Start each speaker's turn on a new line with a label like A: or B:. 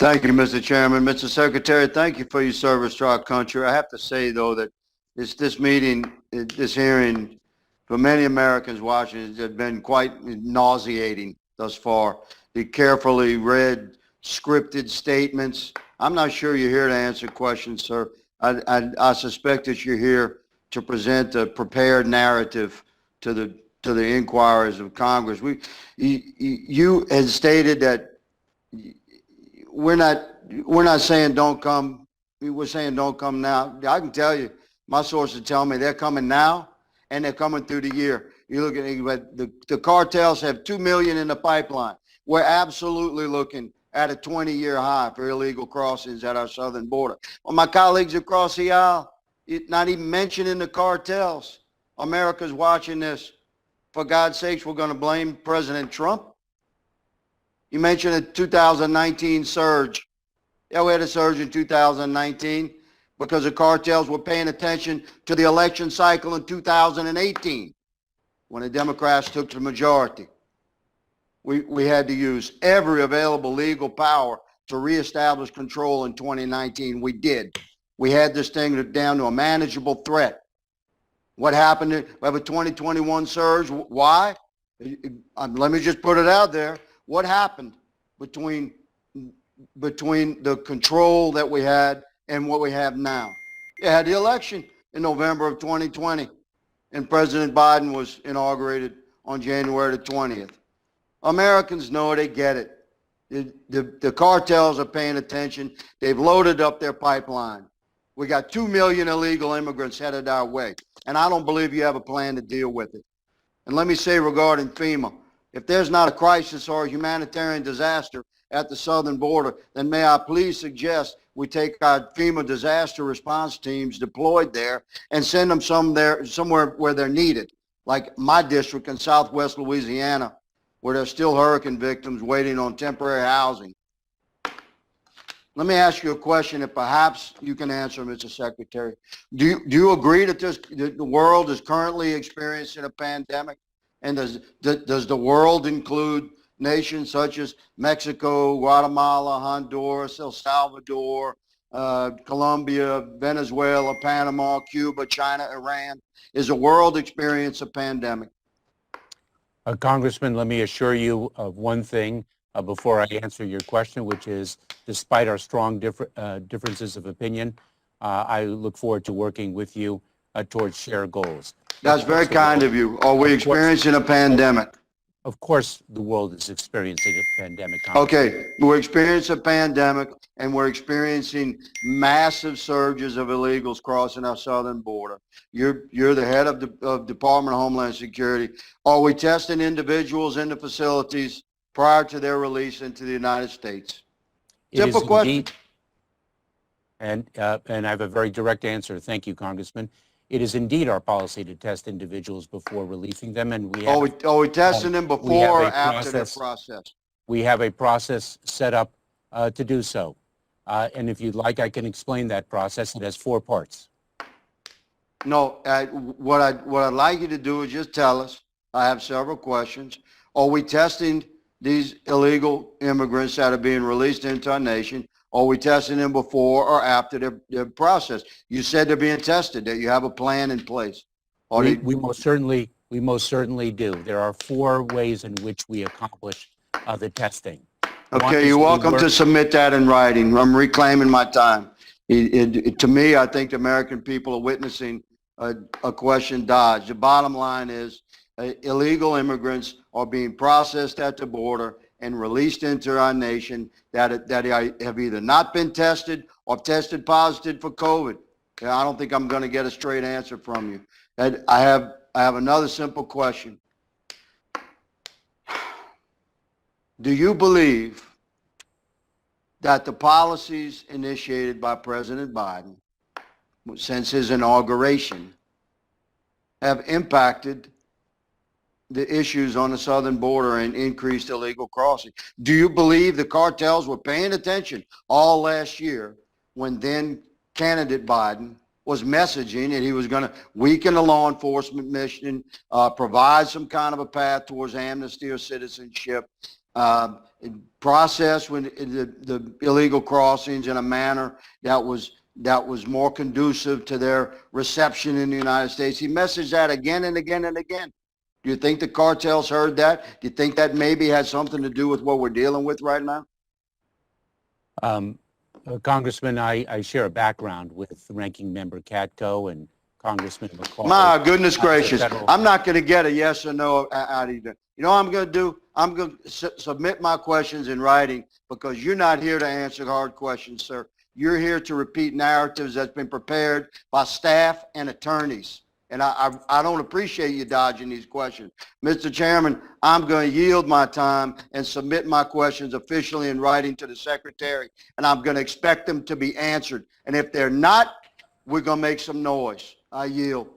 A: Thank you, Mr. Chairman. Mr. Secretary, thank you for your service to our country. I have to say, though, that this hearing, for many Americans watching, has been quite nauseating thus far. The carefully read, scripted statements. I'm not sure you're here to answer questions, sir. I suspect that you're here to present a prepared narrative to the inquiries of Congress. You had stated that we're not saying don't come. We're saying don't come now. I can tell you, my sources tell me they're coming now, and they're coming through the year. You look at it, the cartels have 2 million in the pipeline. We're absolutely looking at a 20-year high for illegal crossings at our southern border. Well, my colleagues across the aisle, not even mentioning the cartels. America's watching this. For God's sakes, we're going to blame President Trump? You mentioned a 2019 surge. Yeah, we had a surge in 2019 because the cartels were paying attention to the election cycle in 2018 when the Democrats took the majority. We had to use every available legal power to reestablish control in 2019. We did. We had this thing down to a manageable threat. What happened? We have a 2021 surge. Why? Let me just put it out there. What happened between the control that we had and what we have now? You had the election in November of 2020, and President Biden was inaugurated on January the 20th. Americans know, they get it. The cartels are paying attention. They've loaded up their pipeline. We got 2 million illegal immigrants headed our way, and I don't believe you have a plan to deal with it. And let me say regarding FEMA, if there's not a crisis or a humanitarian disaster at the southern border, then may I please suggest we take our FEMA disaster response teams deployed there and send them somewhere where they're needed, like my district in southwest Louisiana, where there's still hurricane victims waiting on temporary housing. Let me ask you a question that perhaps you can answer, Mr. Secretary. Do you agree that the world is currently experiencing a pandemic? And does the world include nations such as Mexico, Guatemala, Honduras, El Salvador, Colombia, Venezuela, Panama, Cuba, China, Iran? Is the world experiencing a pandemic?
B: Congressman, let me assure you of one thing before I answer your question, which is, despite our strong differences of opinion, I look forward to working with you towards shared goals.
A: That's very kind of you. Are we experiencing a pandemic?
B: Of course, the world is experiencing a pandemic.
A: Okay, we're experiencing a pandemic, and we're experiencing massive surges of illegals crossing our southern border. You're the head of the Department of Homeland Security. Are we testing individuals in the facilities prior to their release into the United States? Simple question.
B: And I have a very direct answer. Thank you, Congressman. It is indeed our policy to test individuals before releasing them, and we have,
A: are we testing them before or after their process?
B: We have a process set up to do so. And if you'd like, I can explain that process. It has 4 parts.
A: No, what I'd like you to do is just tell us. I have several questions. Are we testing these illegal immigrants that are being released into our nation? Are we testing them before or after their process? You said they're being tested, that you have a plan in place.
B: We most certainly do. There are 4 ways in which we accomplish the testing.
A: Okay, you're welcome to submit that in writing. I'm reclaiming my time. To me, I think the American people are witnessing a question dodged. The bottom line is illegal immigrants are being processed at the border and released into our nation that have either not been tested or tested positive for COVID. I don't think I'm going to get a straight answer from you. And I have another simple question. Do you believe that the policies initiated by President Biden since his inauguration have impacted the issues on the southern border and increased illegal crossing? Do you believe the cartels were paying attention all last year when then candidate Biden was messaging that he was going to weaken the law enforcement mission, provide some kind of a path towards amnesty or citizenship, process when the illegal crossings in a manner that was more conducive to their reception in the United States. He messaged that again and again and again. Do you think the cartels heard that? Do you think that maybe has something to do with what we're dealing with right now?
B: Congressman, I share a background with Ranking Member Katko and Congressman McCall.
A: My goodness gracious. I'm not going to get a yes or no out of you. You know what I'm going to do? I'm going to submit my questions in writing because you're not here to answer hard questions, sir. You're here to repeat narratives that's been prepared by staff and attorneys. And I don't appreciate you dodging these questions. Mr. Chairman, I'm going to yield my time and submit my questions officially in writing to the Secretary, and I'm going to expect them to be answered. And if they're not, we're going to make some noise. I yield.